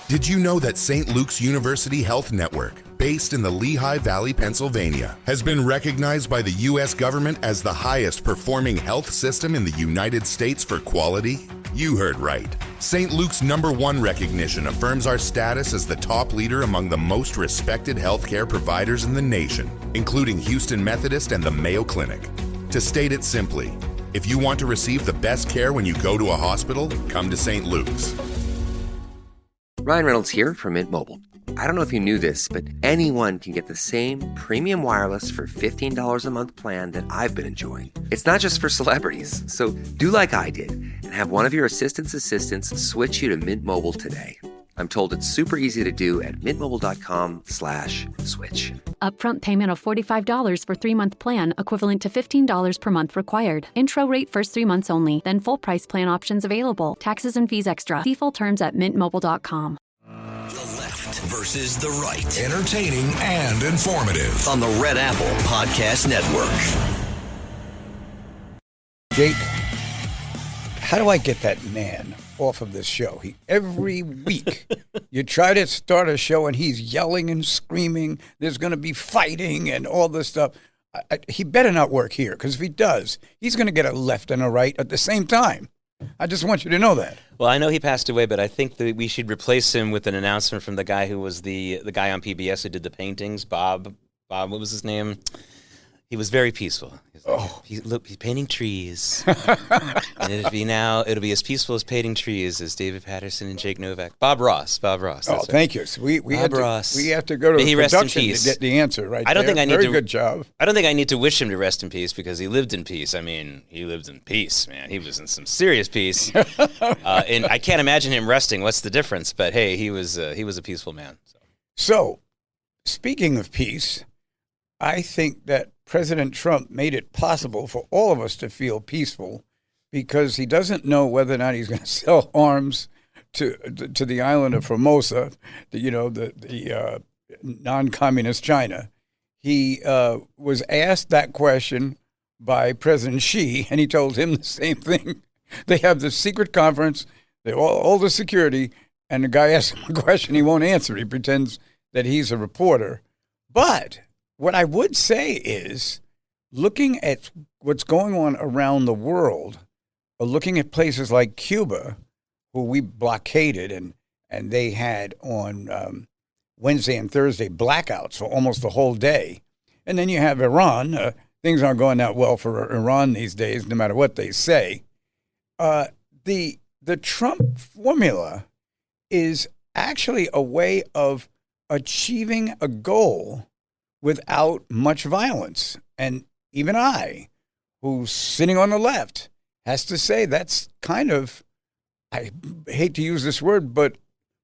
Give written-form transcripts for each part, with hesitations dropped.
Did you know that St. Luke's University Health Network, based in the Lehigh Valley, Pennsylvania, has been recognized by the U.S. government as the highest performing health system in the United States for quality? You heard right. St. Luke's #1 recognition affirms our status as the top leader among the most respected healthcare providers in the nation, including Houston Methodist and the Mayo Clinic. To state it simply, if you want to receive the best care when you go to a hospital, come to St. Luke's. Ryan Reynolds here from Mint Mobile. I don't know if you knew this, but anyone can get the same premium wireless for $15 a month plan that I've been enjoying. It's not just for celebrities. So do like I did and have one of your assistants switch you to Mint Mobile today. I'm told it's super easy to do at mintmobile.com/switch. Upfront payment of $45 for 3-month plan, equivalent to $15 per month required. Intro rate first 3 months only, then full price plan options available. Taxes and fees extra. See full terms at mintmobile.com. The left versus the right. Entertaining and informative. On the Red Apple Podcast Network. Jake, how do I get that man off of this show? Every week you try to start a show and he's yelling and screaming. There's going to be fighting and all this stuff. He better not work here, because if he does, he's going to get a left and a right at the same time. I just want you to know that. Well, I know he passed away, but I think that we should replace him with an announcement from the guy who was the guy on PBS who did the paintings, Bob, what was his name? He was very peaceful. He's painting trees. And it'll be as peaceful as painting trees as David Patterson and Jake Novak. Bob Ross. Right. Thank you. So we have to go to the production to get the answer right. Very good job. I don't think I need to wish him to rest in peace, because he lived in peace. I mean, he lived in peace, man. He was in some serious peace. And I can't imagine him resting. What's the difference? But hey, he was a peaceful man. So, speaking of peace, I think that President Trump made it possible for all of us to feel peaceful, because he doesn't know whether or not he's going to sell arms to the island of Formosa, the non-communist China. He was asked that question by President Xi, and he told him the same thing. They have the secret conference, all the security, and the guy asks him a question, he won't answer. He pretends that he's a reporter. But what I would say is, looking at what's going on around the world, or looking at places like Cuba, who we blockaded, and they had on Wednesday and Thursday blackouts for almost the whole day. And then you have Iran. Things aren't going that well for Iran these days, no matter what they say. The Trump formula is actually a way of achieving a goal without much violence. And even I, who's sitting on the left, has to say that's kind of, I hate to use this word, but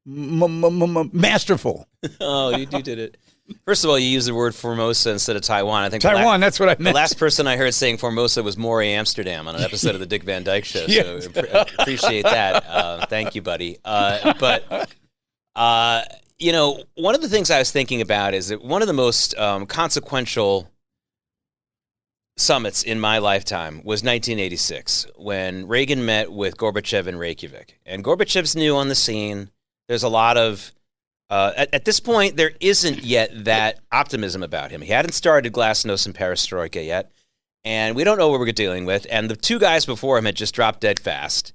masterful. Oh, you did it. First of all, you used the word Formosa instead of Taiwan. I think Taiwan, that's what I meant. The last person I heard saying Formosa was Maury Amsterdam on an episode of the Dick Van Dyke Show. Yes. So appreciate that. Thank you, buddy. One of the things I was thinking about is that one of the most consequential summits in my lifetime was 1986, when Reagan met with Gorbachev in Reykjavik. And Gorbachev's new on the scene. There's a lot of, at this point, there isn't yet that optimism about him. He hadn't started glasnost and perestroika yet, and we don't know what we're dealing with. And the two guys before him had just dropped dead fast.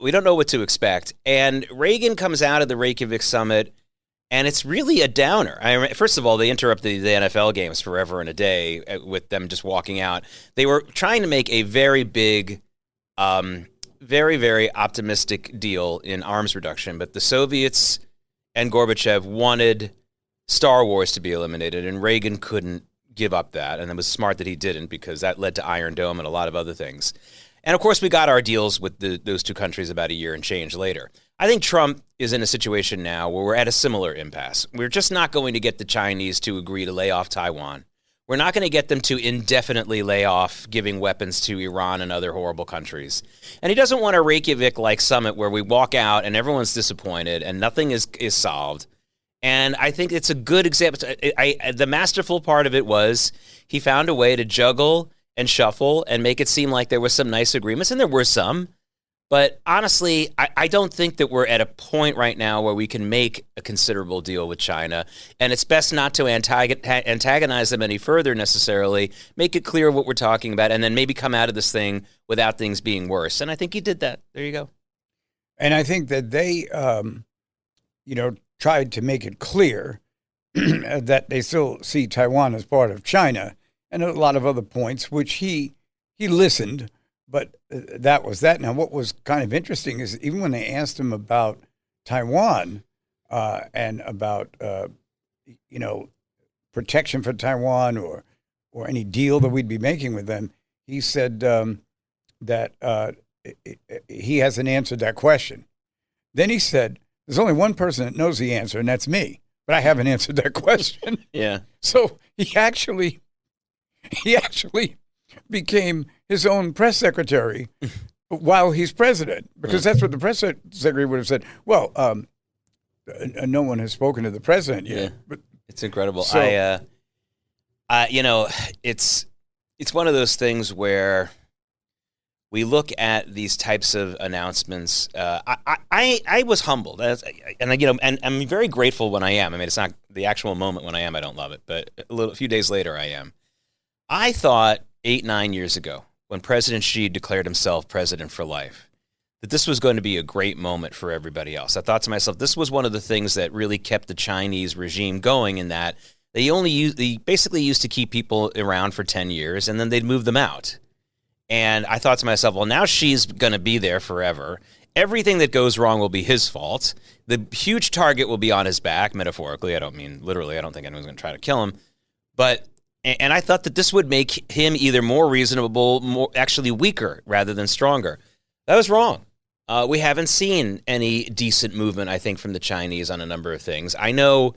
We don't know what to expect. And Reagan comes out of the Reykjavik summit, and it's really a downer. First of all, they interrupted the NFL games forever and a day with them just walking out. They were trying to make a very big, very, very optimistic deal in arms reduction, but the Soviets and Gorbachev wanted Star Wars to be eliminated, and Reagan couldn't give up that, and it was smart that he didn't, because that led to Iron Dome and a lot of other things. And, of course, we got our deals with those two countries about a year and change later. I think Trump is in a situation now where we're at a similar impasse. We're just not going to get the Chinese to agree to lay off Taiwan. We're not going to get them to indefinitely lay off giving weapons to Iran and other horrible countries. And he doesn't want a Reykjavik-like summit where we walk out and everyone's disappointed and nothing is solved. And I think it's a good example. The masterful part of it was he found a way to juggle and shuffle and make it seem like there were some nice agreements, and there were some. But honestly, I don't think that we're at a point right now where we can make a considerable deal with China. And it's best not to antagonize them any further necessarily. Make it clear what we're talking about, and then maybe come out of this thing without things being worse. And I think he did that. There you go. And I think that they, tried to make it clear that they still see Taiwan as part of China, and a lot of other points, which he listened. But that was that. Now, what was kind of interesting is even when they asked him about Taiwan and about, protection for Taiwan or any deal that we'd be making with them, he said that he hasn't answered that question. Then he said, there's only one person that knows the answer, and that's me. But I haven't answered that question. Yeah. So he actually became his own press secretary while he's president, because that's what the press secretary would have said. Well, no one has spoken to the president yet. Yeah. But it's incredible. So, It's one of those things where we look at these types of announcements. I was humbled, and I'm very grateful when I am. I mean, it's not the actual moment when I am. I don't love it, but a few days later, I am. I thought 8-9 years ago, when President Xi declared himself president for life, that this was going to be a great moment for everybody else. I thought to myself, this was one of the things that really kept the Chinese regime going, in that they basically used to keep people around for 10 years, and then they'd move them out. And I thought to myself, well, now Xi's going to be there forever. Everything that goes wrong will be his fault. The huge target will be on his back, metaphorically. I don't mean literally. I don't think anyone's going to try to kill him. And I thought that this would make him either more reasonable, actually weaker rather than stronger. That was wrong. We haven't seen any decent movement, I think, from the Chinese on a number of things. I know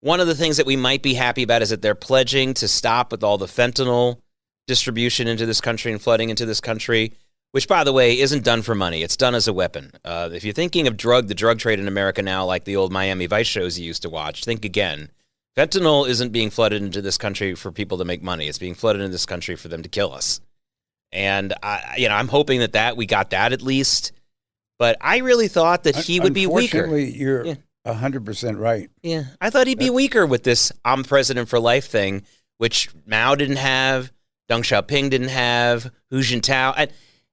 one of the things that we might be happy about is that they're pledging to stop with all the fentanyl distribution into this country and flooding into this country, which, by the way, isn't done for money. It's done as a weapon. If you're thinking of the drug trade in America now, like the old Miami Vice shows you used to watch, think again. Fentanyl isn't being flooded into this country for people to make money. It's being flooded into this country for them to kill us. And I'm hoping that we got that at least. But I really thought that he would be weaker. Unfortunately, you're 100% right. Yeah, I thought he'd be weaker with this "I'm president for life" thing, which Mao didn't have, Deng Xiaoping didn't have, Hu Jintao,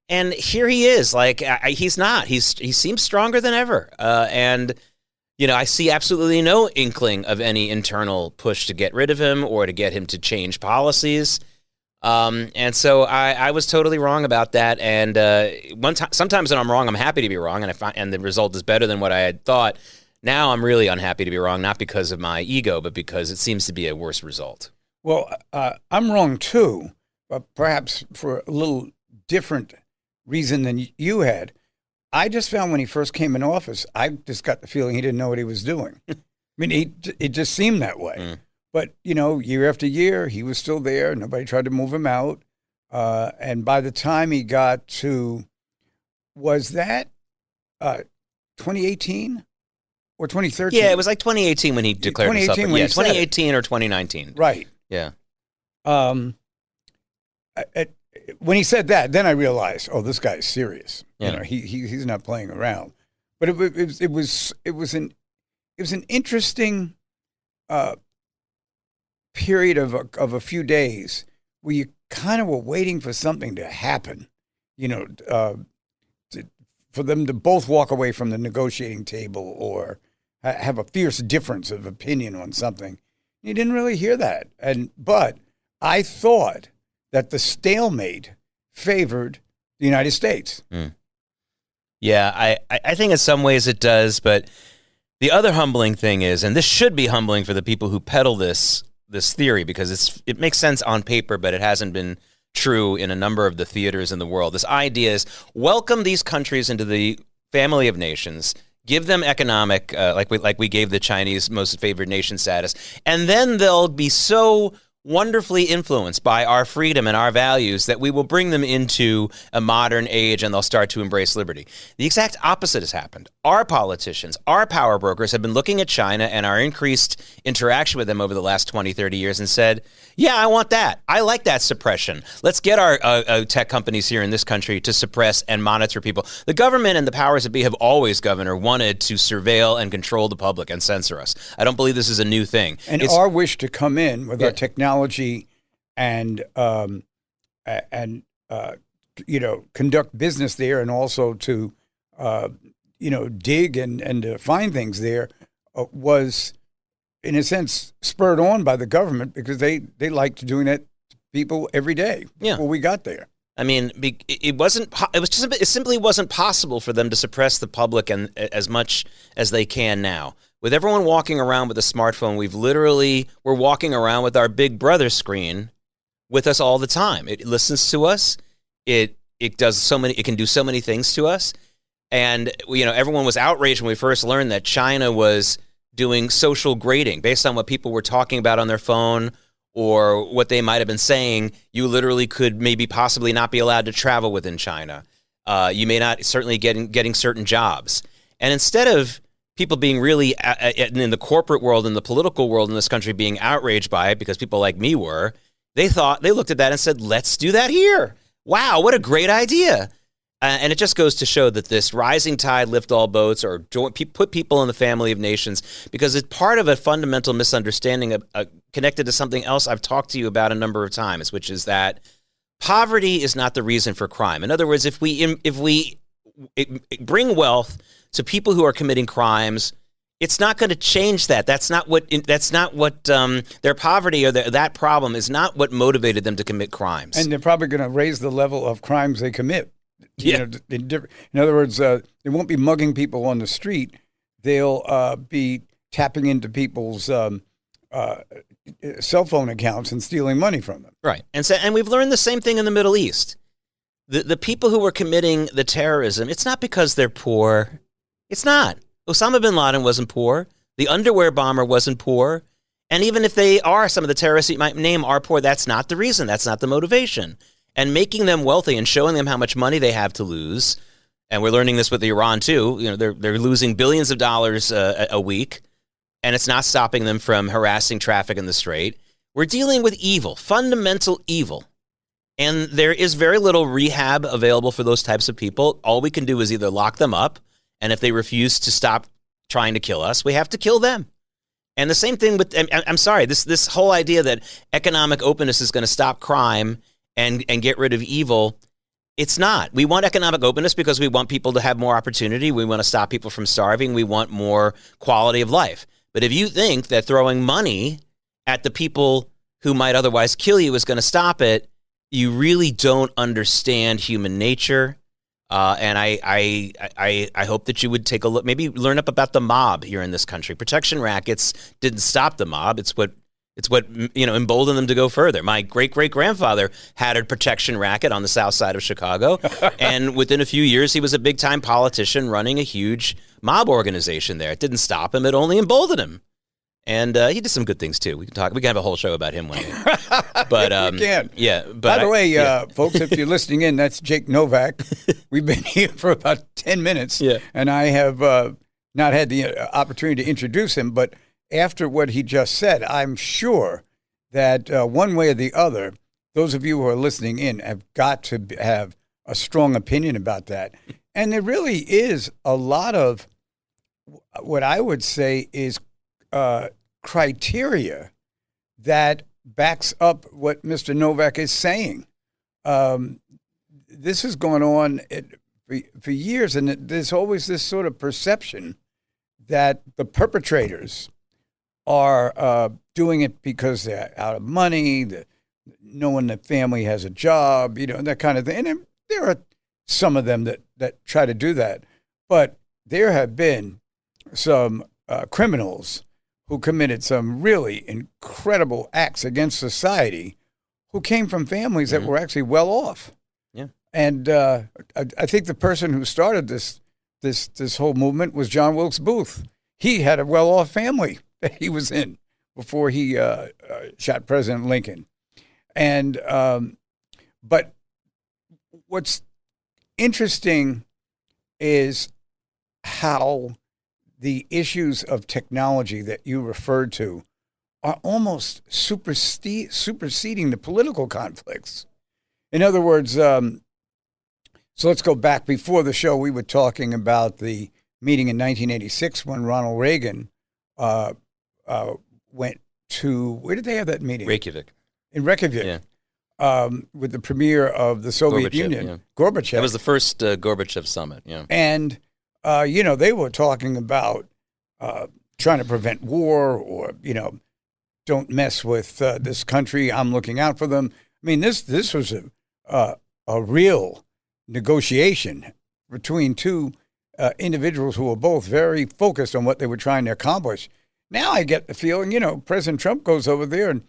and here he is. Like he's not. He seems stronger than ever. I see absolutely no inkling of any internal push to get rid of him or to get him to change policies. And so I was totally wrong about that. And sometimes when I'm wrong, I'm happy to be wrong, and the result is better than what I had thought. Now I'm really unhappy to be wrong, not because of my ego, but because it seems to be a worse result. Well, I'm wrong too, but perhaps for a little different reason than you had. I just found when he first came in office, I just got the feeling he didn't know what he was doing. I mean, it just seemed that way. Mm. But, year after year, he was still there. Nobody tried to move him out. And by the time he got to, was that 2018 or 2013? Yeah, it was like 2018 when he declared himself. 2018 or 2019. Right. Yeah. When he said that, then I realized, oh, this guy's serious. Yeah. He's not playing around. But it was an interesting period of a few days where you kind of were waiting for something to happen, for them to both walk away from the negotiating table or have a fierce difference of opinion on something. You didn't really hear that, but I thought that the stalemate favored the United States. Mm. Yeah, I think in some ways it does, but the other humbling thing is, and this should be humbling for the people who peddle this theory, because it makes sense on paper, but it hasn't been true in a number of the theaters in the world. This idea is welcome these countries into the family of nations, give them economic, like we gave the Chinese most favored nation status, and then they'll be so wonderfully influenced by our freedom and our values that we will bring them into a modern age and they'll start to embrace liberty. The exact opposite has happened. Our politicians, our power brokers have been looking at China and our increased interaction with them over the last 20, 30 years and said, yeah, I want that. I like that suppression. Let's get our tech companies here in this country to suppress and monitor people. The government and the powers that be have always, Governor, wanted to surveil and control the public and censor us. I don't believe this is a new thing. And our wish to come in with our technology and conduct business there, and also to dig and to find things there was, in a sense, spurred on by the government because they liked doing that to people every day before we got there. I mean, it simply wasn't possible for them to suppress the public and as much as they can now. With everyone walking around with a smartphone, we're walking around with our Big Brother screen with us all the time. It listens to us. It can do so many things to us. And everyone was outraged when we first learned that China was doing social grading based on what people were talking about on their phone or what they might have been saying. You literally could maybe possibly not be allowed to travel within China. You may not certainly getting certain jobs. And instead of people being really in the corporate world and the political world in this country being outraged by it because people like me were, they looked at that and said, let's do that here. Wow, what a great idea. And it just goes to show that this rising tide lift all boats, or put people in the family of nations, because it's part of a fundamental misunderstanding connected to something else I've talked to you about a number of times, which is that poverty is not the reason for crime. In other words, if we bring wealth to people who are committing crimes, it's not going to change that. That's not what their poverty or that problem is not what motivated them to commit crimes. And they're probably going to raise the level of crimes they commit. In other words, they won't be mugging people on the street. They'll be tapping into people's cell phone accounts and stealing money from them. Right. And we've learned the same thing in the Middle East. The people who were committing the terrorism, it's not because they're poor. It's not. Osama bin Laden wasn't poor. The underwear bomber wasn't poor. And even if they are, some of the terrorists you might name are poor, that's not the reason. That's not the motivation. And making them wealthy and showing them how much money they have to lose, and we're learning this with Iran too. They're losing billions of dollars a week, and it's not stopping them from harassing traffic in the Strait. We're dealing with evil, fundamental evil. And there is very little rehab available for those types of people. All we can do is either lock them up, and if they refuse to stop trying to kill us, we have to kill them. And the same thing with, I'm sorry, this whole idea that economic openness is going to stop crime and get rid of evil, it's not. We want economic openness because we want people to have more opportunity. We want to stop people from starving. We want more quality of life. But if you think that throwing money at the people who might otherwise kill you is going to stop it, you really don't understand human nature. And I hope that you would take a look, maybe learn up about the mob here in this country. Protection rackets didn't stop the mob. It's what emboldened them to go further. My great-great-grandfather had a protection racket on the south side of Chicago, and within a few years, he was a big-time politician running a huge mob organization there. It didn't stop him. It only emboldened him. And he did some good things, too. We can have a whole show about him one day. But, we can. Yeah. But by the way, folks, if you're listening in, that's Jake Novak. We've been here for about 10 minutes, and I have not had the opportunity to introduce him, but after what he just said, I'm sure that one way or the other, those of you who are listening in have got to have a strong opinion about that. And there really is a lot of what I would say is criteria that backs up what Mr. Novak is saying. This has gone on for years, and there's always this sort of perception that the perpetrators are doing it because they're out of money, no one in the family has a job, that kind of thing. And there are some of them that try to do that. But there have been some criminals who committed some really incredible acts against society who came from families that were actually well off. Yeah. And I think the person who started this whole movement was John Wilkes Booth. He had a well-off family that he was in before he shot President Lincoln. And but what's interesting is how the issues of technology that you referred to are almost superseding the political conflicts. In other words, so let's go back. Before the show, we were talking about the meeting in 1986 when Ronald Reagan went to, where did they have that meeting? Reykjavik. In Reykjavik. Yeah. With the premier of the Soviet Union, yeah. Gorbachev. That was the first Gorbachev summit, yeah. And, they were talking about trying to prevent war or, don't mess with this country. I'm looking out for them. I mean, this was a real negotiation between two individuals who were both very focused on what they were trying to accomplish. Now I get the feeling, President Trump goes over there, and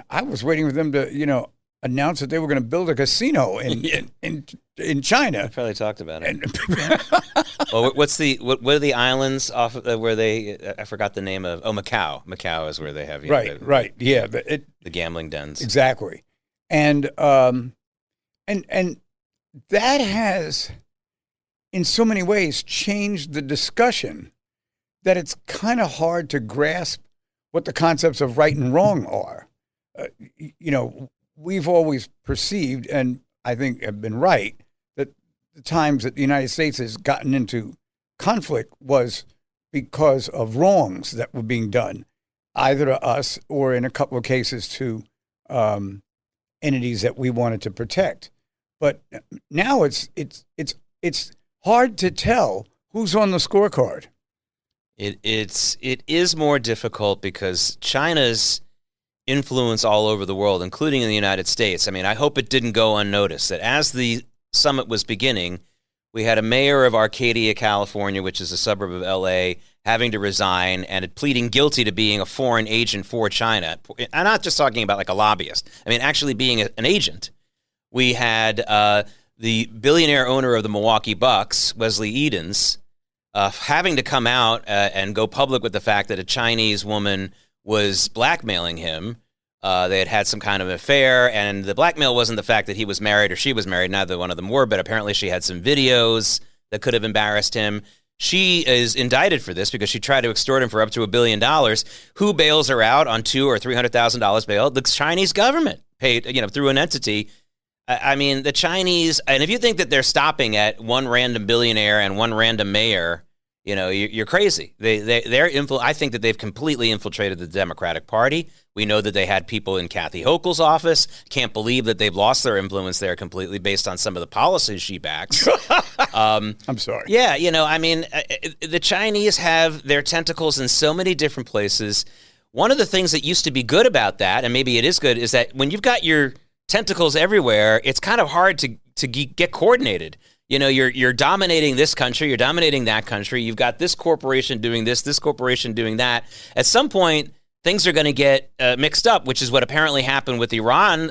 I was waiting for them to, announce that they were going to build a casino in China. I probably talked about it. Well, what are the islands off of, where they? I forgot the name of. Oh, Macau. Macau is where they have right. Yeah, the gambling dens. Exactly, and that has, in so many ways, changed the discussion. That it's kind of hard to grasp what the concepts of right and wrong are. We've always perceived, and I think have been right, that the times that the United States has gotten into conflict was because of wrongs that were being done, either to us or in a couple of cases to entities that we wanted to protect. But now it's hard to tell who's on the scorecard. It is more difficult because China's influence all over the world, including in the United States. I mean, I hope it didn't go unnoticed that as the summit was beginning, we had a mayor of Arcadia, California, which is a suburb of L.A., having to resign and pleading guilty to being a foreign agent for China. I'm not just talking about like a lobbyist. I mean, actually being an agent. We had the billionaire owner of the Milwaukee Bucks, Wesley Edens, having to come out and go public with the fact that a Chinese woman was blackmailing him. They had some kind of affair, and the blackmail wasn't the fact that he was married or she was married. Neither one of them were, but apparently she had some videos that could have embarrassed him. She is indicted for this because she tried to extort him for up to $1 billion. Who bails her out on $200,000 or $300,000 bail? The Chinese government paid, through an entity. I mean, the Chinese, and if you think that they're stopping at one random billionaire and one random mayor, you're crazy. I think that they've completely infiltrated the Democratic Party. We know that they had people in Kathy Hochul's office. Can't believe that they've lost their influence there completely based on some of the policies she backs. I'm sorry. Yeah, the Chinese have their tentacles in so many different places. One of the things that used to be good about that, and maybe it is good, is that when you've got your tentacles everywhere, it's kind of hard to get coordinated. You're dominating this country, you're dominating that country. You've got this corporation doing this corporation doing that. At some point, things are going to get mixed up, which is what apparently happened with Iran,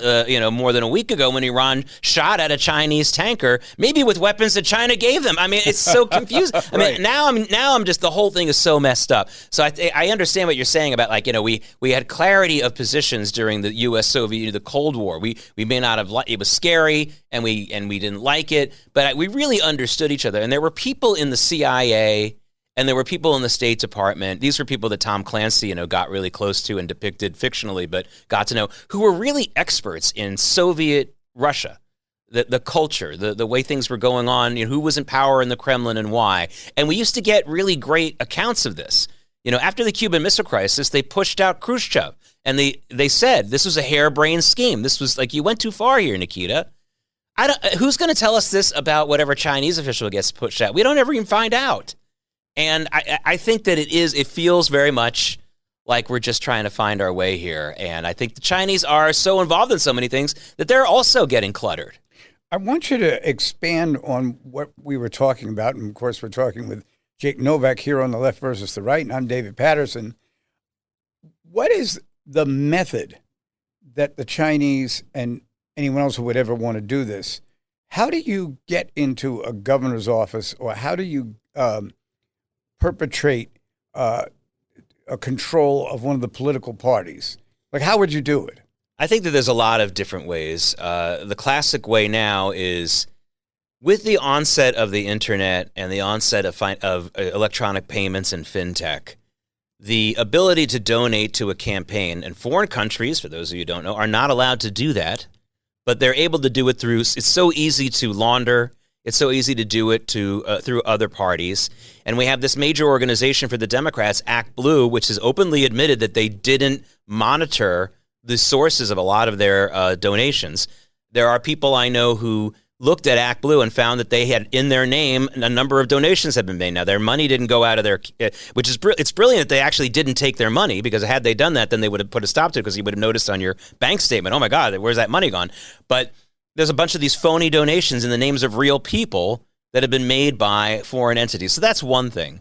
more than a week ago when Iran shot at a Chinese tanker, maybe with weapons that China gave them. I mean, it's so confusing. I mean, now I'm just, the whole thing is so messed up. So I understand what you're saying about, we had clarity of positions during the U.S.-Soviet Union, the Cold War. We may not have it was scary and we didn't like it, but we really understood each other. And there were people in the CIA. And there were people in the State Department. These were people that Tom Clancy, got really close to and depicted fictionally, but got to know, who were really experts in Soviet Russia, the culture, the way things were going on, who was in power in the Kremlin and why. And we used to get really great accounts of this. After the Cuban Missile Crisis, they pushed out Khrushchev, and they said this was a harebrained scheme. This was you went too far here, Nikita. Who's going to tell us this about whatever Chinese official gets pushed out? We don't ever even find out. And I think that it feels very much like we're just trying to find our way here. And I think the Chinese are so involved in so many things that they're also getting cluttered. I want you to expand on what we were talking about. And, of course, we're talking with Jake Novak here on The Left versus the Right, and I'm David Patterson. What is the method that the Chinese and anyone else who would ever want to do this, how do you get into a governor's office, or how do you perpetrate control of one of the political parties? Like, how would you do it? I think that there's a lot of different ways. The classic way now is with the onset of the internet and the onset of electronic payments and fintech, the ability to donate to a campaign, and foreign countries, for those of you who don't know, are not allowed to do that, but they're able to do it through, it's so easy to launder, it's so easy to do it through other parties. And we have this major organization for the Democrats, Act Blue, which has openly admitted that they didn't monitor the sources of a lot of their donations. There are people I know who looked at Act Blue and found that they had in their name a number of donations had been made. Now, their money didn't go out of their, which is it's brilliant that they actually didn't take their money, because had they done that, then they would have put a stop to it, because you would have noticed on your bank statement, oh my God, where's that money gone? But there's a bunch of these phony donations in the names of real people that have been made by foreign entities. So that's one thing.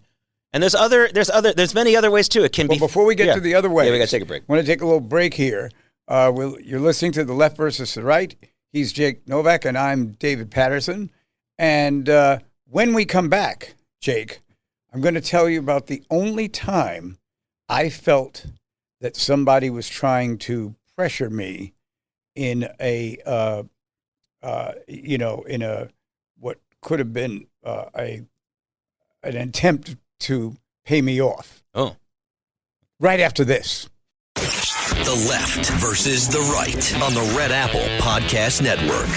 And there's many other ways too. It can be. Before we get to the other ways, we got to take a break. I want to take a little break here. You're listening to The Left versus the Right. He's Jake Novak, and I'm David Patterson. And when we come back, Jake, I'm going to tell you about the only time I felt that somebody was trying to pressure me in a what could have been an attempt to pay me off. Oh. Right after this. The Left versus the Right on the Red Apple Podcast Network.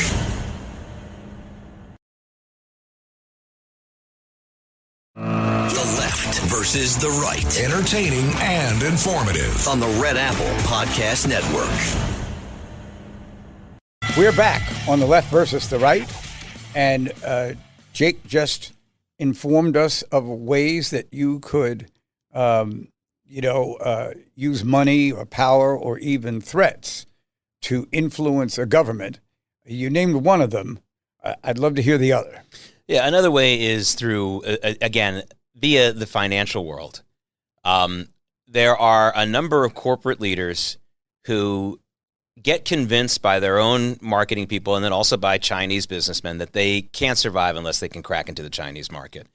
The Left versus the Right. Entertaining and informative on the Red Apple Podcast Network. We're back on The Left versus the Right. And Jake just informed us of ways that you could use money or power or even threats to influence a government. You named one of them. I'd love to hear the other. Yeah, another way is through, again, via the financial world. There are a number of corporate leaders who get convinced by their own marketing people and then also by Chinese businessmen that they can't survive unless they can crack into the Chinese market.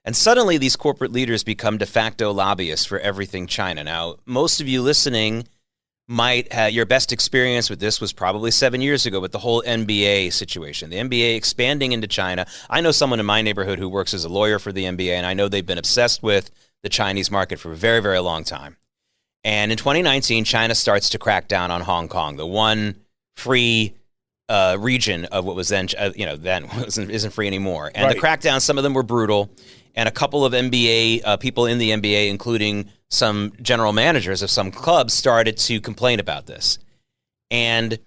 And suddenly these corporate leaders become de facto lobbyists for everything China. Now, most of you listening might have, your best experience with this was probably 7 years ago with the whole NBA situation. The NBA expanding into China. I know someone in my neighborhood who works as a lawyer for the NBA, and I know they've been obsessed with the Chinese market for a very, very long time. And in 2019, China starts to crack down on Hong Kong, the one free region of what was then, isn't free anymore. And right. The crackdown, some of them were brutal. And a couple of NBA people in the NBA, including some general managers of some clubs, started to complain about this. And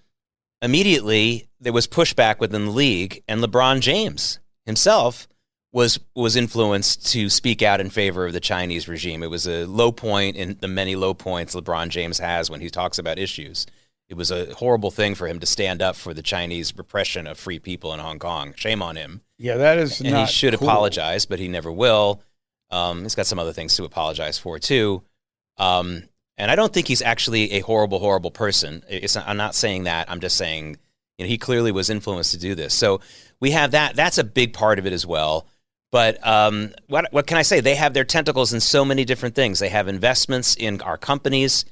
immediately there was pushback within the league, and LeBron James himself was influenced to speak out in favor of the Chinese regime. It was a low point in the many low points LeBron James has when he talks about issues. It was a horrible thing for him to stand up for the Chinese repression of free people in Hong Kong. Shame on him. Yeah, that is and not he should cool. apologize, but he never will. He's got some other things to apologize for, too. And I don't think he's actually a horrible, horrible person. I'm not saying that. I'm just saying he clearly was influenced to do this. So we have that. That's a big part of it as well. But what can I say? They have their tentacles in so many different things. They have investments in our companies.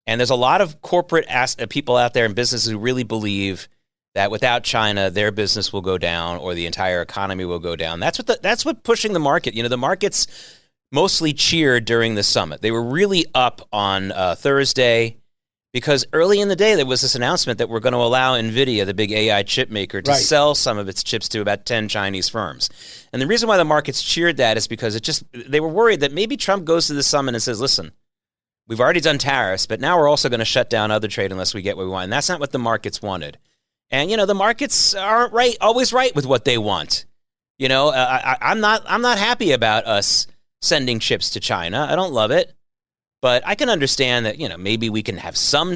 And there's a lot of corporate people out there in businesses who really believe that without China, their business will go down or the entire economy will go down. That's what pushing the market. The markets mostly cheered during the summit. They were really up on Thursday because early in the day there was this announcement that we're going to allow NVIDIA, the big AI chip maker, to sell some of its chips to about 10 Chinese firms. And the reason why the markets cheered that is because they were worried that maybe Trump goes to the summit and says, listen, we've already done tariffs, but now we're also going to shut down other trade unless we get what we want. And that's not what the markets wanted. And, the markets aren't always right with what they want. I'm not happy about us sending chips to China. I don't love it. But I can understand that, maybe we can have some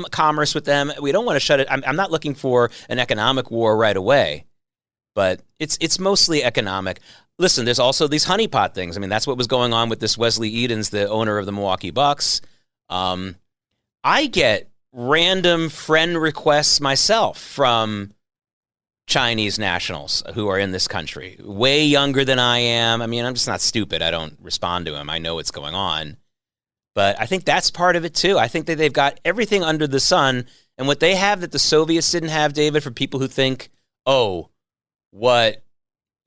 commerce with them. We don't want to shut it. I'm not looking for an economic war right away. But it's mostly economic. Listen, there's also these honeypot things. I mean, that's what was going on with this Wesley Edens, the owner of the Milwaukee Bucks. I get random friend requests myself from Chinese nationals who are in this country, way younger than I am. I mean, I'm just not stupid. I don't respond to them. I know what's going on. But I think that's part of it, too. I think that they've got everything under the sun. And what they have that the Soviets didn't have, David, for people who think, oh, why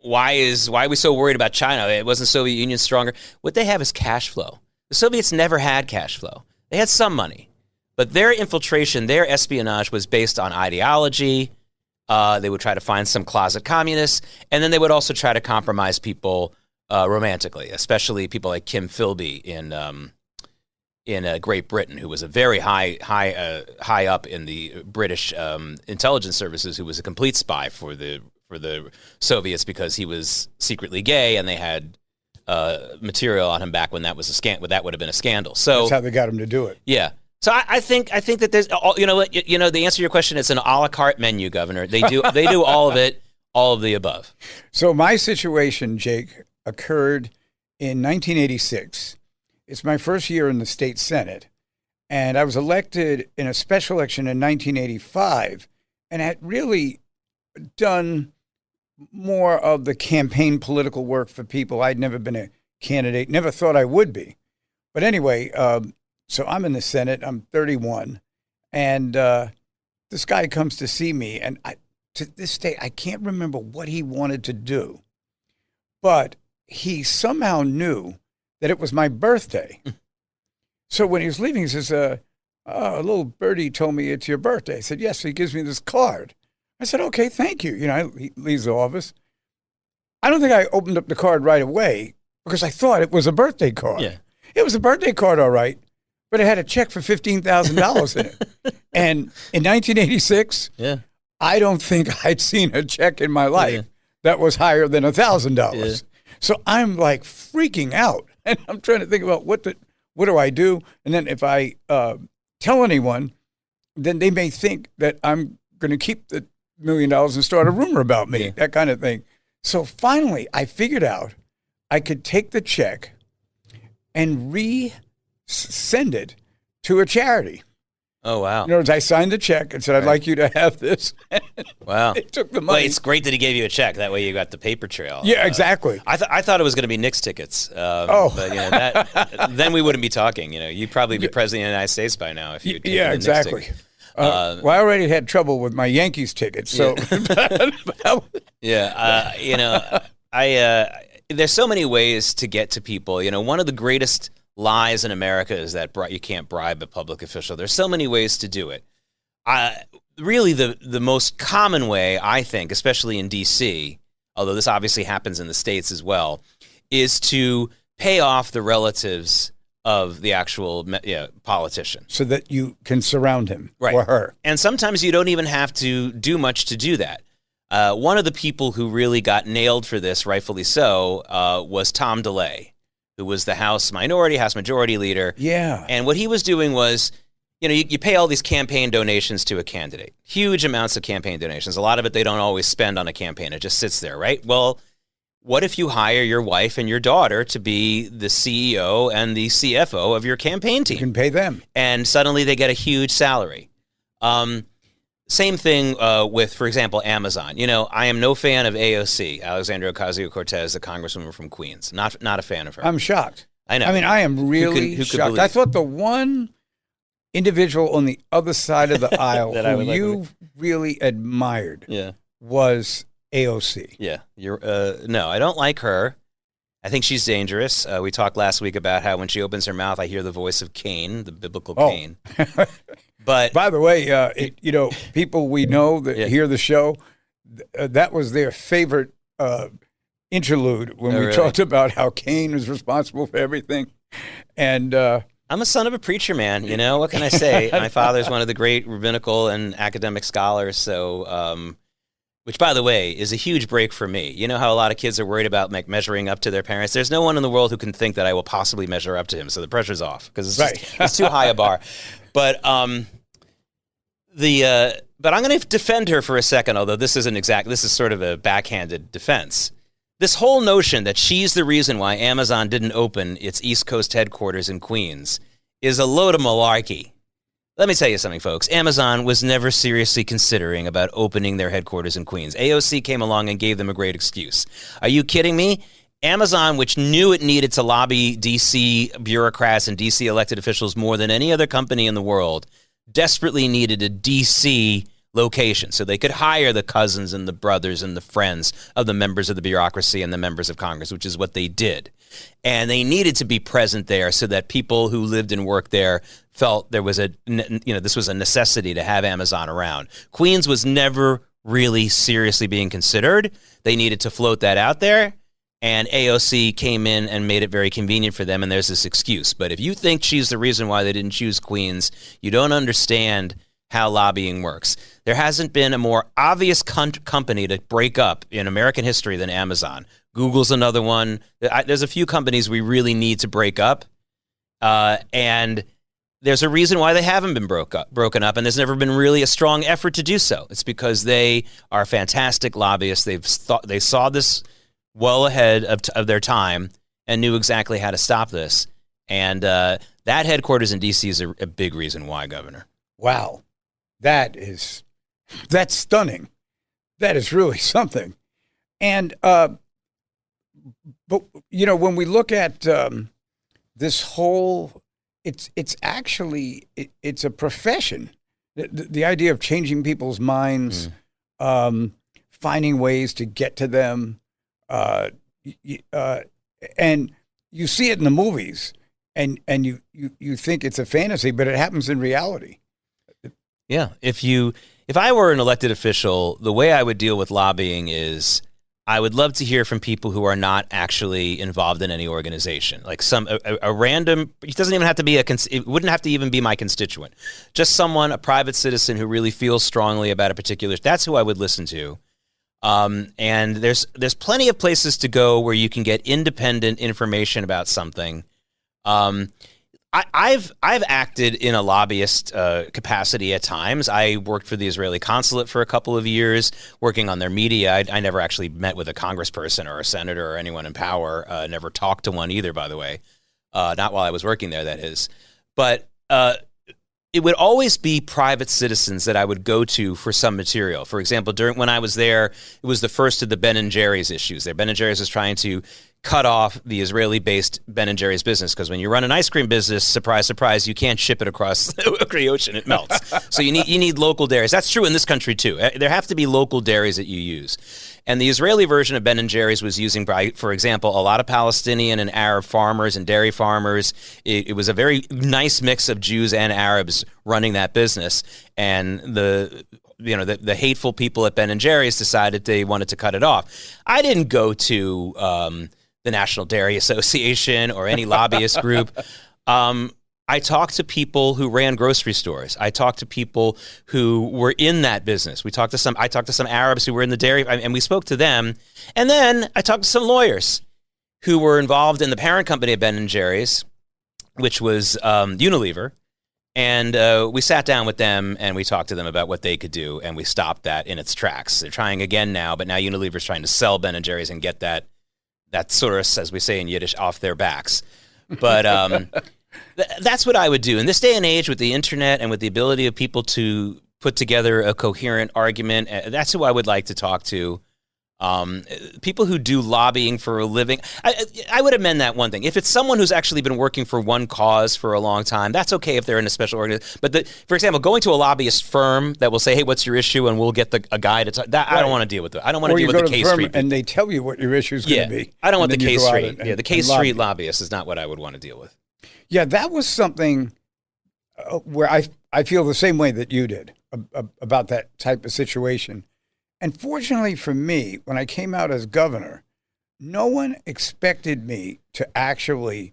are we so worried about China? It wasn't the Soviet Union stronger. What they have is cash flow. The Soviets never had cash flow. They had some money. But their infiltration, their espionage was based on ideology. They would try to find some closet communists. And then they would also try to compromise people romantically, especially people like Kim Philby in Great Britain, who was a very high up in the British intelligence services, who was a complete spy for the Soviets because he was secretly gay, and they had material on him back when that was that would have been a scandal. So that's how they got him to do it. Yeah. So I think that there's the answer to your question, it's an a la carte menu, Governor. They do all of it, all of the above. So my situation, Jake, occurred in 1986. It's my first year in the state Senate, and I was elected in a special election in 1985, and had really done more of the campaign political work for people. I'd never been a candidate, never thought I would be. But anyway, so I'm in the Senate, I'm 31, and this guy comes to see me, and to this day, I can't remember what he wanted to do, but he somehow knew that it was my birthday. So when he was leaving, he says, a little birdie told me it's your birthday. I said, yes. So he gives me this card. I said, okay, thank you. He leaves the office. I don't think I opened up the card right away because I thought it was a birthday card. Yeah. It was a birthday card, all right, but it had a check for $15,000 in it. And in 1986, I don't think I'd seen a check in my life that was higher than $1,000. Yeah. So I'm like freaking out. And I'm trying to think about what do I do? And then if I tell anyone, then they may think that I'm going to keep the $1 million and start a rumor about me, that kind of thing. So finally, I figured out I could take the check and send it to a charity. Oh, wow. In other words, I signed the check and said, I'd like you to have this. Wow. They took the money. Well, it's great that he gave you a check. That way you got the paper trail. Yeah, exactly. I thought it was going to be Knicks tickets. But then we wouldn't be talking. You'd probably be president of the United States by now if you did. Yeah, exactly. Well, I already had trouble with my Yankees tickets. So, there's so many ways to get to people. One of the greatest lies in America is that you can't bribe a public official. There's so many ways to do it. Really, the most common way, I think, especially in D.C., although this obviously happens in the States as well, is to pay off the relatives of the actual politician. So that you can surround him or her. And sometimes you don't even have to do much to do that. One of the people who really got nailed for this, rightfully so, was Tom DeLay, who was the House Majority Leader. Yeah. And what he was doing was, you pay all these campaign donations to a candidate. Huge amounts of campaign donations. A lot of it they don't always spend on a campaign. It just sits there, right? Well, what if you hire your wife and your daughter to be the CEO and the CFO of your campaign team? You can pay them. And suddenly they get a huge salary. Same thing with, for example, Amazon. I am no fan of AOC, Alexandria Ocasio-Cortez, the congresswoman from Queens. Not a fan of her. I'm shocked. I know. I am really shocked. I thought the one individual on the other side of the aisle who you really admired was AOC. Yeah. No, I don't like her. I think she's dangerous. We talked last week about how when she opens her mouth, I hear the voice of Cain, the biblical Cain. But by the way, people we know that hear the show, that was their favorite interlude when we talked about how Cain was responsible for everything. And I'm a son of a preacher, man. What can I say? My father's one of the great rabbinical and academic scholars. So, which, by the way, is a huge break for me. You know how a lot of kids are worried about measuring up to their parents? There's no one in the world who can think that I will possibly measure up to him. So the pressure's off because it's too high a bar. But I'm going to defend her for a second, although this is sort of a backhanded defense. This whole notion that she's the reason why Amazon didn't open its East Coast headquarters in Queens is a load of malarkey. Let me tell you something, folks. Amazon was never seriously considering about opening their headquarters in Queens. AOC came along and gave them a great excuse. Are you kidding me? Amazon, which knew it needed to lobby D.C. bureaucrats and D.C. elected officials more than any other company in the world, desperately needed a D.C. location so they could hire the cousins and the brothers and the friends of the members of the bureaucracy and the members of Congress, which is what they did. And they needed to be present there so that people who lived and worked there felt there was this was a necessity to have Amazon around. Queens was never really seriously being considered. They needed to float that out there. And AOC came in and made it very convenient for them, and there's this excuse. But if you think she's the reason why they didn't choose Queens, you don't understand how lobbying works. There hasn't been a more obvious company to break up in American history than Amazon. Google's another one. There's a few companies we really need to break up, and there's a reason why they haven't been broken up, and there's never been really a strong effort to do so. It's because they are fantastic lobbyists. They saw this well ahead of their time and knew exactly how to stop this. And that headquarters in D.C. is a big reason why, Governor. Wow. That's stunning. That is really something. And, but, when we look at this whole, it's actually a profession. The idea of changing people's minds, finding ways to get to them, and you see it in the movies, and you think it's a fantasy, but it happens in reality. Yeah, if I were an elected official, the way I would deal with lobbying is I would love to hear from people who are not actually involved in any organization, like a random. It doesn't even have to be it wouldn't have to even be my constituent, just a private citizen who really feels strongly about a particular. That's who I would listen to. And there's plenty of places to go where you can get independent information about something. I've acted in a lobbyist capacity at times. I worked for the Israeli consulate for a couple of years, working on their media. I never actually met with a congressperson or a senator or anyone in power. Never talked to one either, by the way. Not while I was working there, that is. But it would always be private citizens that I would go to for some material. For example, when I was there, it was the first of the Ben & Jerry's issues. Ben & Jerry's was trying to cut off the Israeli-based Ben & Jerry's business because when you run an ice cream business, surprise, surprise, you can't ship it across the ocean. It melts. So you need local dairies. That's true in this country, too. There have to be local dairies that you use. And the Israeli version of Ben & Jerry's was using, for example, a lot of Palestinian and Arab farmers and dairy farmers. It was a very nice mix of Jews and Arabs running that business. And the hateful people at Ben & Jerry's decided they wanted to cut it off. I didn't go to the National Dairy Association or any lobbyist group. I talked to people who ran grocery stores. I talked to people who were in that business. I talked to some Arabs who were in the dairy, and we spoke to them. And then I talked to some lawyers who were involved in the parent company of Ben & Jerry's, which was Unilever. And we sat down with them and we talked to them about what they could do, and we stopped that in its tracks. They're trying again now, but now Unilever's trying to sell Ben & Jerry's and get that sort of, as we say in Yiddish, off their backs. But that's what I would do. In this day and age with the internet and with the ability of people to put together a coherent argument, that's who I would like to talk to. People who do lobbying for a living. I would amend that one thing. If it's someone who's actually been working for one cause for a long time, that's okay if they're in a special organization. But for example, going to a lobbyist firm that will say, hey, what's your issue? And we'll get a guy to talk. Right. I don't want to deal with it. I don't want to deal with the K Street. And they tell you what your issue is going to be. I don't want the K Street. The K Street lobbyist is not what I would want to deal with. Yeah, that was something where I feel the same way that you did about that type of situation. And fortunately for me, when I came out as governor, no one expected me to actually,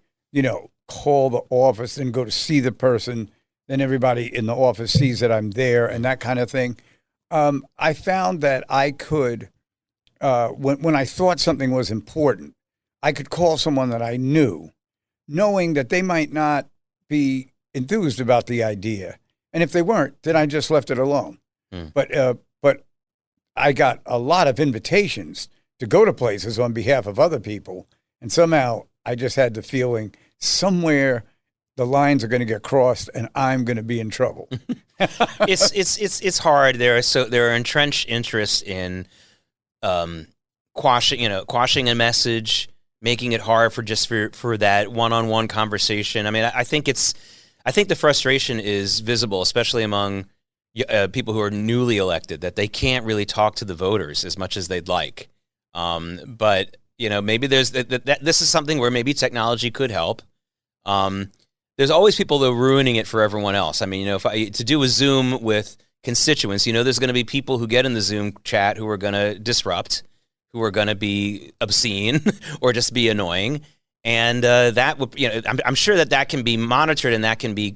call the office and go to see the person. Then everybody in the office sees that I'm there and that kind of thing. I found that I could, when I thought something was important, I could call someone that I knew, knowing that they might not be enthused about the idea. And if they weren't, then I just left it alone. But I got a lot of invitations to go to places on behalf of other people. And somehow I just had the feeling somewhere the lines are going to get crossed and I'm going to be in trouble. It's hard. There are entrenched interests in quashing a message, making it hard for that one-on-one conversation. I mean, I think the frustration is visible, especially among people who are newly elected, that they can't really talk to the voters as much as they'd like. But maybe there's this is something where maybe technology could help. There's always people though ruining it for everyone else. I mean, to do a Zoom with constituents, there's going to be people who get in the Zoom chat who are going to disrupt, who are going to be obscene or just be annoying, and that would, I'm sure that can be monitored and that can be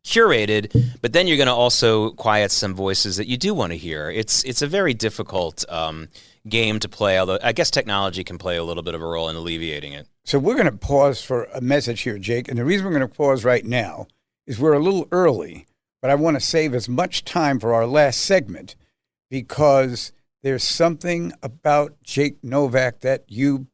curated. But then you're going to also quiet some voices that you do want to hear. It's a very difficult game to play, although I guess technology can play a little bit of a role in alleviating it. So we're going to pause for a message here, Jake. And the reason we're going to pause right now is we're a little early, but I want to save as much time for our last segment because there's something about Jake Novak that you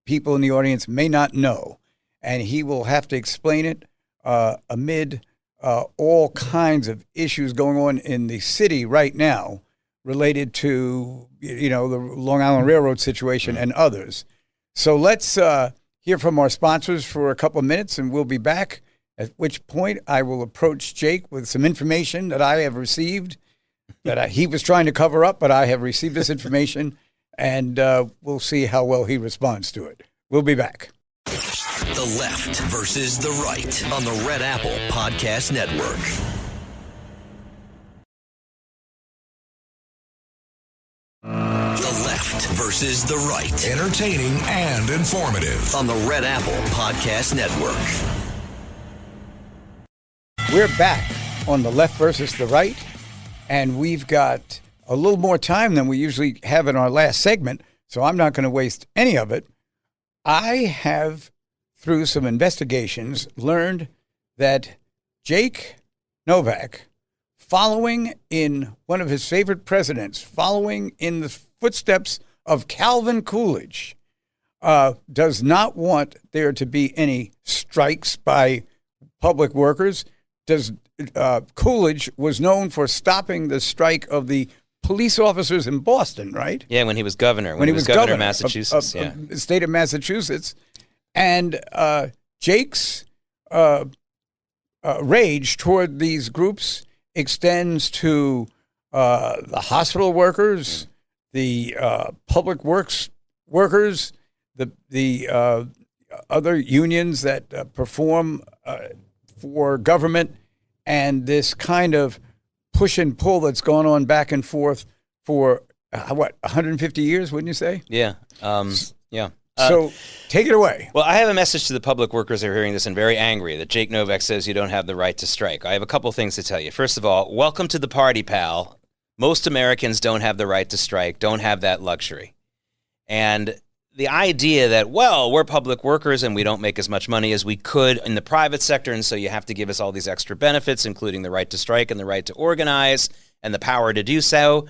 people in the audience may not know. And he will have to explain it amid all kinds of issues going on in the city right now related to, the Long Island Railroad situation and others. So let's hear from our sponsors for a couple of minutes, and we'll be back, at which point I will approach Jake with some information that I have received that he was trying to cover up, but I have received this information, and we'll see how well he responds to it. We'll be back. The Left versus the Right on the Red Apple Podcast Network. The Left versus the Right. Entertaining and informative on the Red Apple Podcast Network. We're back on The Left versus the Right, and we've got a little more time than we usually have in our last segment, so I'm not going to waste any of it. I have, through some investigations, learned that Jake Novak, following in one of his favorite presidents, following in the footsteps of Calvin Coolidge, does not want there to be any strikes by public workers. Coolidge was known for stopping the strike of the police officers in Boston, right? Yeah, when he was governor. When he was governor of Massachusetts. Of the state of Massachusetts. And Jake's rage toward these groups extends to the hospital workers, the public works workers, the other unions that perform for government, and this kind of push and pull that's gone on back and forth for 150 years, wouldn't you say? Yeah. Yeah. So take it away. Well, I have a message to the public workers who are hearing this and very angry that Jake Novak says you don't have the right to strike. I have a couple things to tell you. First of all, welcome to the party, pal. Most Americans don't have the right to strike, don't have that luxury. And the idea that, well, we're public workers and we don't make as much money as we could in the private sector, and so you have to give us all these extra benefits, including the right to strike and the right to organize and the power to do so.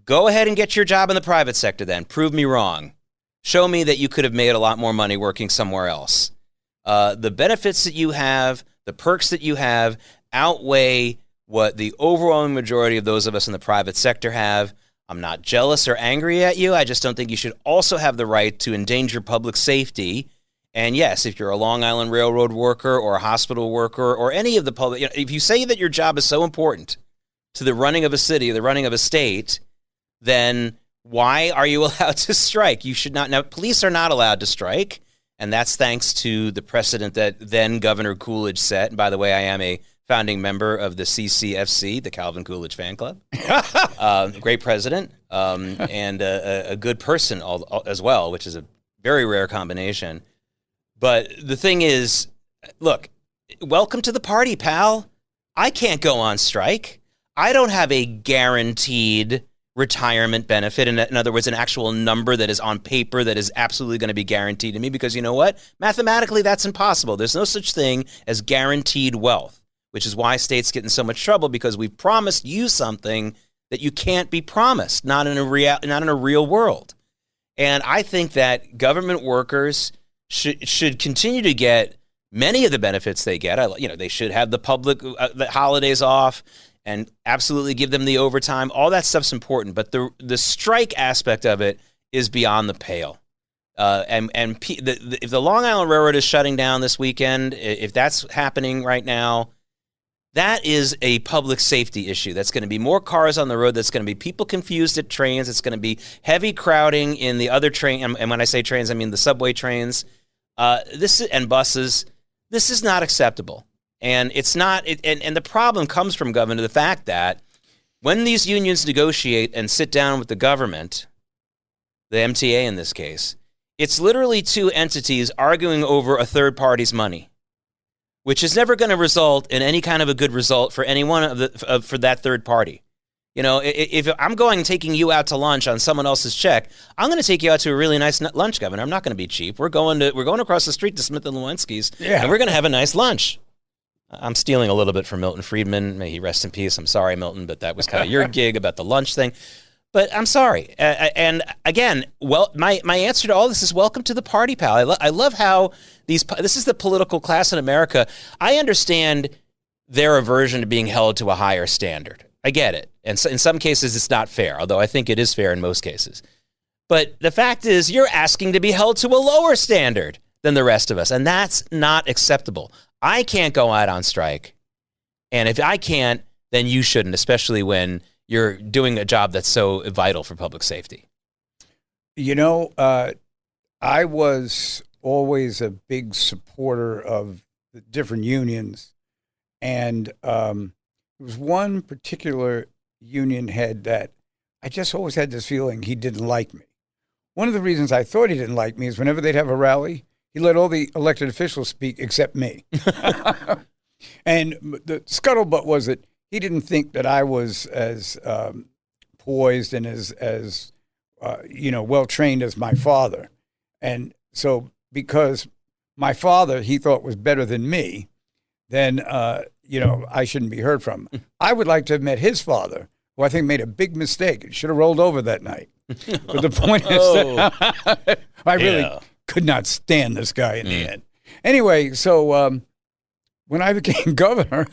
Go ahead and get your job in the private sector then. Prove me wrong. Show me that you could have made a lot more money working somewhere else. The benefits that you have, the perks that you have, outweigh what the overwhelming majority of those of us in the private sector have. I'm not jealous or angry at you. I just don't think you should also have the right to endanger public safety. And yes, if you're a Long Island Railroad worker or a hospital worker or any of the public, if you say that your job is so important to the running of a city, the running of a state, then why are you allowed to strike? You should not. Now, police are not allowed to strike, and that's thanks to the precedent that then Governor Coolidge set. And by the way, I am a founding member of the CCFC, the Calvin Coolidge Fan Club. Great president and a good person as well, which is a very rare combination. But the thing is, look, welcome to the party, pal. I can't go on strike. I don't have a guaranteed retirement benefit. In other words, an actual number that is on paper that is absolutely going to be guaranteed to me, because you know what? Mathematically, that's impossible. There's no such thing as guaranteed wealth, which is why states get in so much trouble, because we've promised you something that you can't be promised, not in a real world. And I think that government workers should continue to get many of the benefits they get. They should have the public the holidays off, and absolutely give them the overtime. All that stuff's important, but the strike aspect of it is beyond the pale. If the Long Island Railroad is shutting down this weekend, if that's happening right now, that is a public safety issue. That's going to be more cars on the road. That's going to be people confused at trains. It's going to be heavy crowding in the other train. And when I say trains, I mean the subway trains and buses. This is not acceptable. And it's not. And the problem comes from, Governor, the fact that when these unions negotiate and sit down with the government, the MTA in this case, it's literally two entities arguing over a third party's money, which is never going to result in any kind of a good result for any one for that third party. You know, if I'm taking you out to lunch on someone else's check, I'm going to take you out to a really nice lunch, Governor. I'm not going to be cheap. We're going across the street to Smith and Lewinsky's, and we're going to have a nice lunch. I'm stealing a little bit from Milton Friedman. May he rest in peace. I'm sorry, Milton, but that was kind of your gig about the lunch thing. But I'm sorry. And again, my answer to all this is welcome to the party, pal. I love how this is the political class in America. I understand their aversion to being held to a higher standard. I get it. And so in some cases, it's not fair, although I think it is fair in most cases. But the fact is, you're asking to be held to a lower standard than the rest of us, and that's not acceptable. I can't go out on strike, and if I can't, then you shouldn't, especially when you're doing a job that's so vital for public safety. You know, I was always a big supporter of the different unions, and there was one particular union head that I just always had this feeling he didn't like me. One of the reasons I thought he didn't like me is whenever they'd have a rally, he let all the elected officials speak except me. And the scuttlebutt was that he didn't think that I was as poised and as well-trained as my father. And so because my father, he thought, was better than me, then, I shouldn't be heard from. I would like to have met his father, who I think made a big mistake. It should have rolled over that night. But the point is that I really could not stand this guy in the end. Anyway, so when I became governor,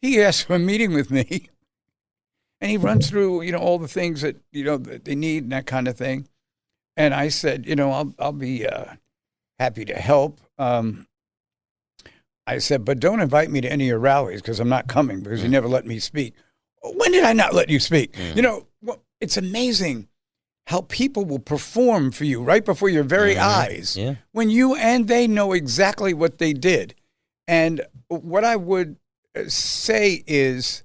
he asked for a meeting with me, and he runs through, all the things that, that they need and that kind of thing. And I said, I'll be happy to help. I said, but don't invite me to any of your rallies because I'm not coming because you never let me speak. When did I not let you speak? It's amazing how people will perform for you right before your very eyes when you and they know exactly what they did. And what I would say is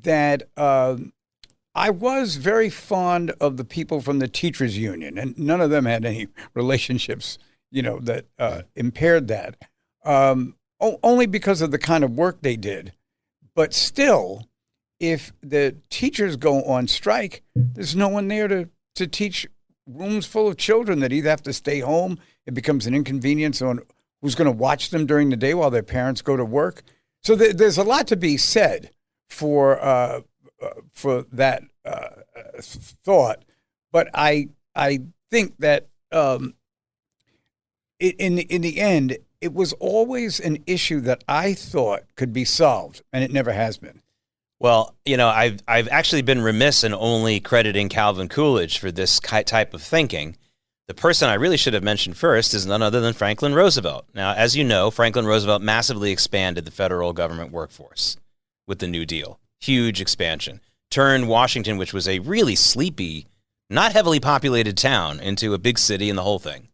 that I was very fond of the people from the teachers union, and none of them had any relationships, that impaired that, only because of the kind of work they did. But still, if the teachers go on strike, there's no one there to teach rooms full of children that either have to stay home. It becomes an inconvenience on who's going to watch them during the day while their parents go to work. So there's a lot to be said for that thought. But I think that in the end, it was always an issue that I thought could be solved, and it never has been. Well, I've actually been remiss in only crediting Calvin Coolidge for this type of thinking. The person I really should have mentioned first is none other than Franklin Roosevelt. Now, as you know, Franklin Roosevelt massively expanded the federal government workforce with the New Deal. Huge expansion. Turned Washington, which was a really sleepy, not heavily populated town, into a big city and the whole thing.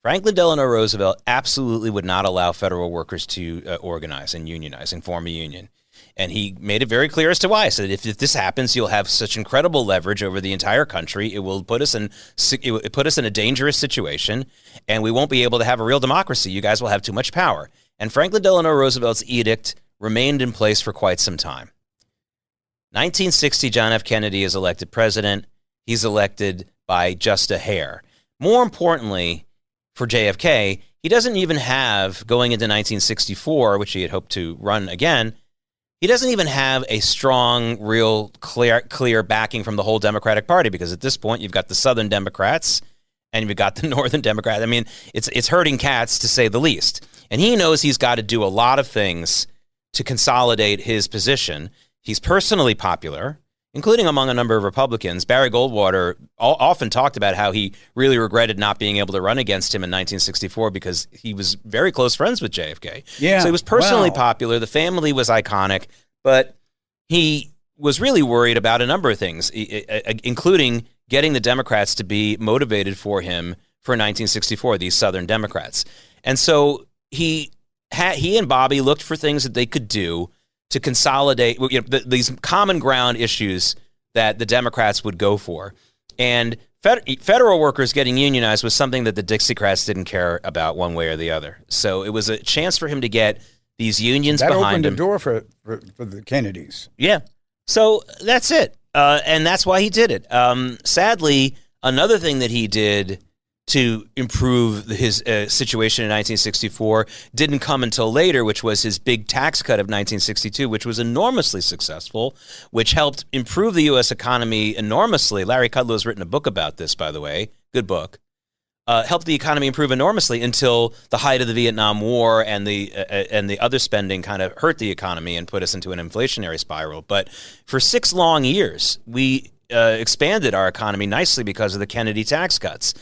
Franklin Delano Roosevelt absolutely would not allow federal workers to organize and unionize and form a union. And he made it very clear as to why. He said, if this happens, you'll have such incredible leverage over the entire country. It will put us in a dangerous situation, and we won't be able to have a real democracy. You guys will have too much power. And Franklin Delano Roosevelt's edict remained in place for quite some time. 1960, John F. Kennedy is elected president. He's elected by just a hair. More importantly, for JFK, he doesn't even have, going into 1964, which he had hoped to run again, he doesn't even have a strong, real, clear backing from the whole Democratic Party, because at this point, you've got the Southern Democrats and you've got the Northern Democrats. I mean, it's herding cats, to say the least. And he knows he's got to do a lot of things to consolidate his position. He's personally popular. including among a number of Republicans. Barry Goldwater often talked about how he really regretted not being able to run against him in 1964 because he was very close friends with JFK. Yeah. So he was personally popular. The family was iconic, but he was really worried about a number of things, including getting the Democrats to be motivated for him for 1964, these Southern Democrats. And so he and Bobby looked for things that they could do to consolidate these common ground issues that the Democrats would go for. And federal workers getting unionized was something that the Dixiecrats didn't care about one way or the other. So it was a chance for him to get these unions behind him. That opened the door for the Kennedys. Yeah. So that's it. And that's why he did it. Sadly, another thing that he did to improve his situation in 1964 didn't come until later, which was his big tax cut of 1962, which was enormously successful, which helped improve the U.S. economy enormously. Larry Kudlow has written a book about this, by the way. Good book. Helped the economy improve enormously until the height of the Vietnam War and the other spending kind of hurt the economy and put us into an inflationary spiral. But for 6 long years, we expanded our economy nicely because of the Kennedy tax cuts.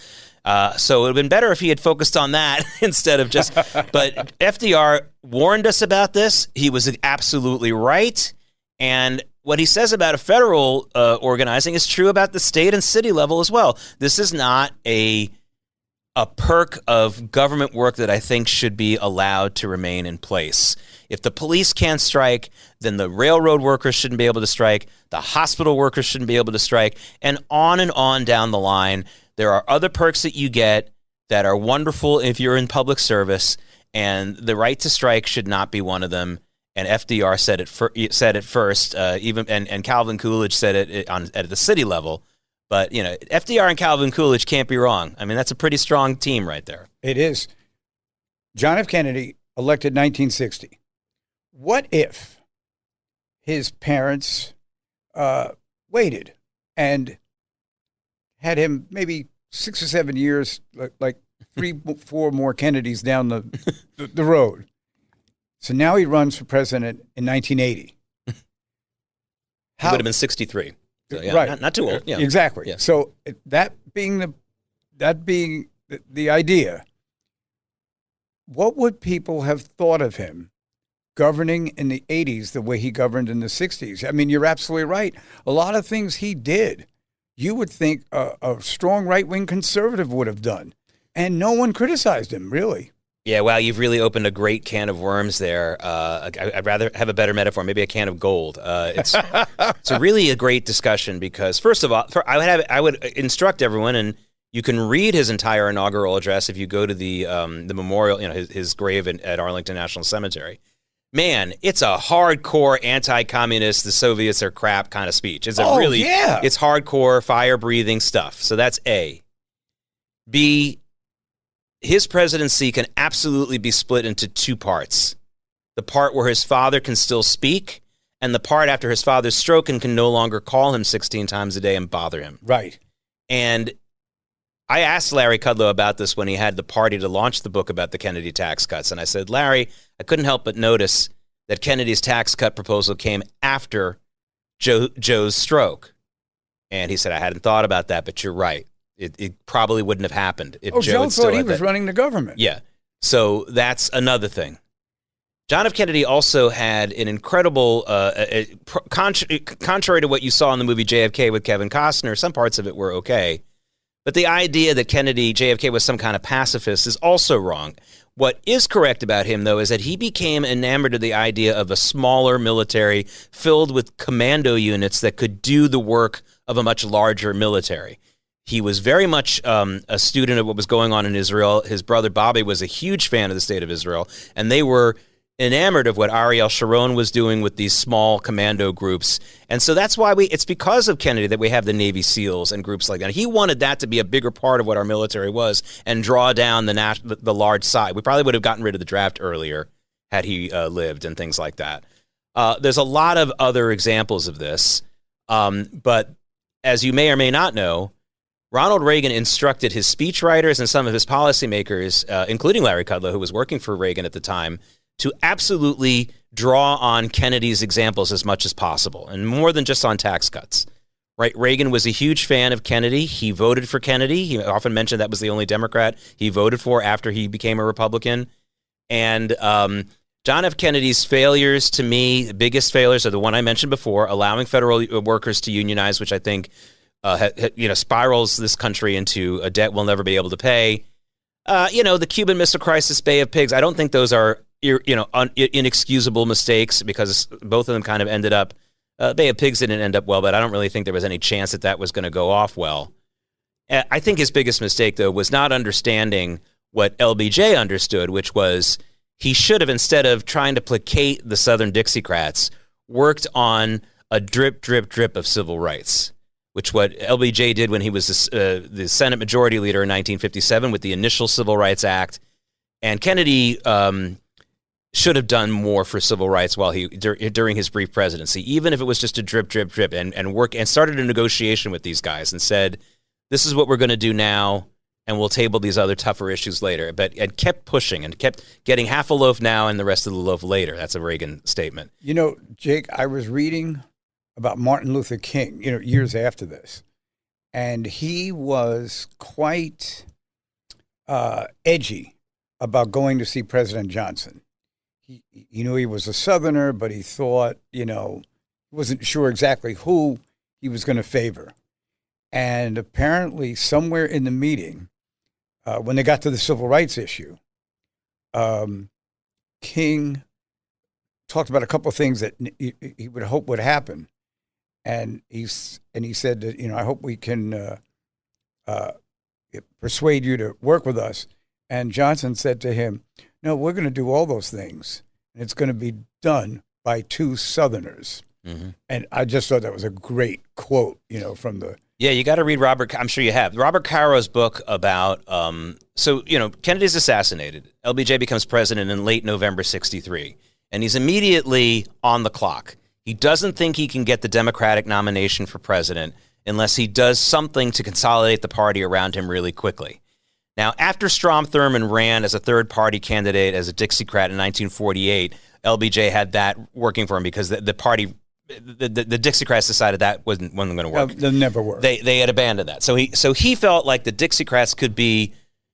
So it would have been better if he had focused on that instead of just. But FDR warned us about this. He was absolutely right. And what he says about a federal organizing is true about the state and city level as well. This is not a perk of government work that I think should be allowed to remain in place. If the police can't strike, then the railroad workers shouldn't be able to strike, the hospital workers shouldn't be able to strike, and on down the line. There are other perks that you get that are wonderful if you're in public service, and the right to strike should not be one of them. And FDR said it first, and Calvin Coolidge said it at the city level. But FDR and Calvin Coolidge can't be wrong. I mean, that's a pretty strong team right there. It is. John F. Kennedy, elected 1960. What if his parents waited and had him maybe 6 or 7 years, like 3-4 more Kennedys down the road? So now he runs for president in 1980. He would have been 63. So, yeah, right. Not too old. Yeah. Exactly. Yeah. So that being the idea, what would people have thought of him governing in the 80s the way he governed in the 60s? I mean, you're absolutely right. A lot of things he did, you would think a strong right-wing conservative would have done. And no one criticized him, really. Yeah, wow, you've really opened a great can of worms there. I'd rather have a better metaphor, maybe a can of gold. It's really a great discussion because, first of all, I would instruct everyone, and you can read his entire inaugural address if you go to the memorial, his grave at Arlington National Cemetery. Man, it's a hardcore anti-communist, the Soviets are crap kind of speech. It's it's hardcore, fire-breathing stuff. So that's A. B, his presidency can absolutely be split into 2 parts. The part where his father can still speak, and the part after his father's stroke and can no longer call him 16 times a day and bother him. Right. And I asked Larry Kudlow about this when he had the party to launch the book about the Kennedy tax cuts. And I said, Larry, I couldn't help but notice that Kennedy's tax cut proposal came after Joe's stroke. And he said, I hadn't thought about that, but you're right. It probably wouldn't have happened if Joe had still thought he was running the government. Yeah. So that's another thing. John F. Kennedy also had an incredible, contrary to what you saw in the movie JFK with Kevin Costner, some parts of it were okay. But the idea that JFK was some kind of pacifist is also wrong. What is correct about him, though, is that he became enamored of the idea of a smaller military filled with commando units that could do the work of a much larger military. He was very much a student of what was going on in Israel. His brother Bobby was a huge fan of the state of Israel, and they were enamored of what Ariel Sharon was doing with these small commando groups. And so that's why it's because of Kennedy that we have the Navy SEALs and groups like that. He wanted that to be a bigger part of what our military was and draw down the large side. We probably would have gotten rid of the draft earlier had he lived and things like that. There's a lot of other examples of this. But as you may or may not know, Ronald Reagan instructed his speechwriters and some of his policymakers, including Larry Kudlow, who was working for Reagan at the time, to absolutely draw on Kennedy's examples as much as possible, and more than just on tax cuts. Right? Reagan was a huge fan of Kennedy. He voted for Kennedy. He often mentioned that was the only Democrat he voted for after he became a Republican. And John F. Kennedy's failures, to me, the biggest failures are the one I mentioned before, allowing federal workers to unionize, which I think spirals this country into a debt we'll never be able to pay. The Cuban Missile Crisis, Bay of Pigs, I don't think those are inexcusable mistakes, because both of them kind of ended up, Bay of Pigs didn't end up well, but I don't really think there was any chance that was going to go off well. I think his biggest mistake, though, was not understanding what LBJ understood, which was he should have, instead of trying to placate the Southern Dixiecrats, worked on a drip, drip, drip of civil rights, which what LBJ did when he was the Senate Majority Leader in 1957 with the initial Civil Rights Act. And Kennedy should have done more for civil rights during his brief presidency, even if it was just a drip, drip, drip, and work and started a negotiation with these guys and said, this is what we're going to do now, and we'll table these other tougher issues later. But and kept pushing and kept getting half a loaf now and the rest of the loaf later. That's a Reagan statement. Jake, I was reading about Martin Luther King, years after this, and he was quite edgy about going to see President Johnson. He knew he was a Southerner, but he thought, he wasn't sure exactly who he was going to favor. And apparently somewhere in the meeting, when they got to the civil rights issue, King talked about a couple of things that he would hope would happen. And he said that, I hope we can persuade you to work with us. And Johnson said to him, no, we're going to do all those things, and it's going to be done by two Southerners. Mm-hmm. And I just thought that was a great quote, from the... Yeah, you got to read I'm sure you have, Robert Caro's book about, Kennedy's assassinated. LBJ becomes president in late November 1963, and he's immediately on the clock. He doesn't think he can get the Democratic nomination for president unless he does something to consolidate the party around him really quickly. Now, after Strom Thurmond ran as a third-party candidate as a Dixiecrat in 1948, LBJ had that working for him because the party, the Dixiecrats decided that wasn't going to work. They'll never work. They had abandoned that. So he felt like the Dixiecrats could be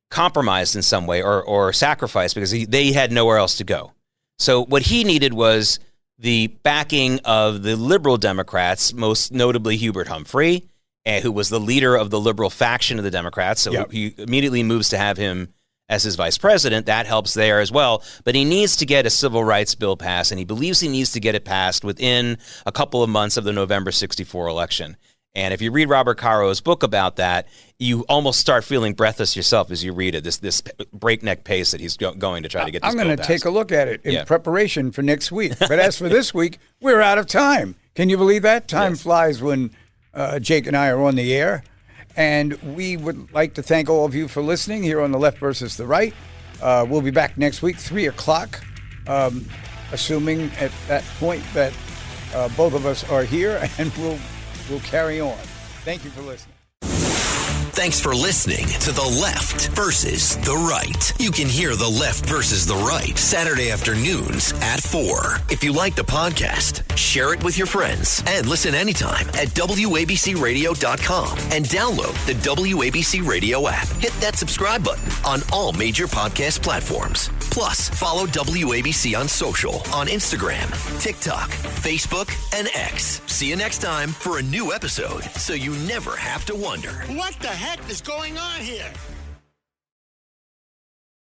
compromised in some way or sacrificed because they had nowhere else to go. So what he needed was the backing of the liberal Democrats, most notably Hubert Humphrey, who was the leader of the liberal faction of the Democrats. So he immediately moves to have him as his vice president. That helps there as well. But he needs to get a civil rights bill passed, and he believes he needs to get it passed within a couple of months of the November 1964 election. And if you read Robert Caro's book about that, you almost start feeling breathless yourself as you read it, this breakneck pace that he's going to try to get this bill passed. I'm going to take a look at it in preparation for next week. But as for this week, we're out of time. Can you believe that? Time flies when Jake and I are on the air. And we would like to thank all of you for listening here on The Left versus the Right. We'll be back next week, 3 o'clock, assuming at that point that both of us are here, and we'll carry on. Thank you for listening. Thanks for listening to The Left versus the Right. You can hear The Left versus the Right Saturday afternoons at 4. If you like the podcast, share it with your friends and listen anytime at WABCRadio.com and download the WABC Radio app. Hit that subscribe button on all major podcast platforms. Plus, follow WABC on social on Instagram, TikTok, Facebook, and X. See you next time for a new episode so you never have to wonder. What the heck is going on here?